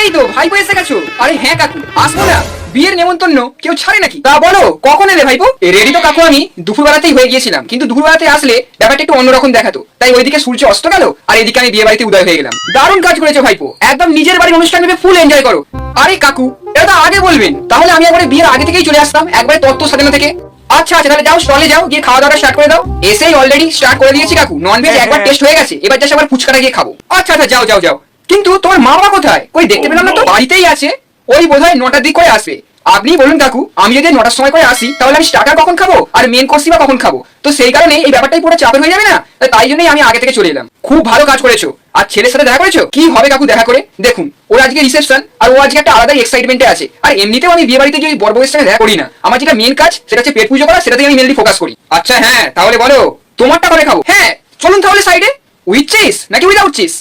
এই তো ভাইপো এসে গেছো। আরে হ্যাঁ কাকু, আসবো না? বিয়ের নেমন্তন্ন কেউ ছাড়ে নাকি? তা বলো কখন এলে ভাইপো? রেডি তো কাকু আমি দুপুরবেলাতেই হয়ে গিয়েছিলাম, কিন্তু দুপুরবেলাতে আসলে ব্যাপারটা একটু অন্যরকম দেখাতো, তাই ওইদিকে সূর্য অস্ত গেল আর এদিকে আমি বিয়ে বাড়িতে উদয় হয়ে গেলাম। দারুণ কাজ করেছো ভাইপো, একদম নিজের বাড়ির অনুষ্ঠান ভেবে ফুল এনজয় করো। আরে কাকু, এটা তো আগে বলবেন, তাহলে আমি একবারে বিয়ের আগে থেকেই চলে আসতাম, একবারে তত্ত্ব সাজানো থেকে। আচ্ছা আচ্ছা, তাহলে যাও স্টলে যাও, গিয়ে খাওয়া দাওয়াটা স্টার্ট করে দাও। এসেই অলরেডি স্টার্ট করে দিয়েছি কাকু, ননভেজ একবার টেস্ট হয়ে গেছে, এবার জাস্ট আবার ফুচকাটা গিয়ে খাবো। আচ্ছা আচ্ছা, যাও যাও যাও। কিন্তু তোমার মা বাবা কোথায়? কই দেখতে পেলাম না তো। বাড়িতেই আছে, ওই বোধহয় 9টার দিক করে আসবে। আপনি বলুন কাকু, আমি যদি 9টার সময় করে আসি তাহলে আমি স্টার্টার কখন খাবো আর মেন কোর্সই বা কখন খাবো? তো সেই কারণে এই ব্যাপারটাই পুরো চাপের হয়ে যাবে না, তাই জন্যই আমি আগে থেকে চলে এলাম। খুব ভালো কাজ করেছো। আর ছেলের সাথে দেখা করেছো? কি হবে কাকু দেখা করে? দেখুন, ওর আজকে রিসেপশন আর ও আজকে একটা আলাদাই এক্সাইটমেন্টে আছে। আর এমনিতেও আমি বিয়ে বাড়িতে যদি বড় বউয়ের সঙ্গে দেখা করি না, আমার যেটা মেন কাজ সেটা হচ্ছে পেট পুজো করা, সেটাতেই আমি মেনলি ফোকাস করি। আচ্ছা হ্যাঁ, তাহলে বলো তোমারটা করে খাবো। হ্যাঁ চলুন তাহলে সাইডে। উইথ চিজ নাকি উইদাউট চিজ?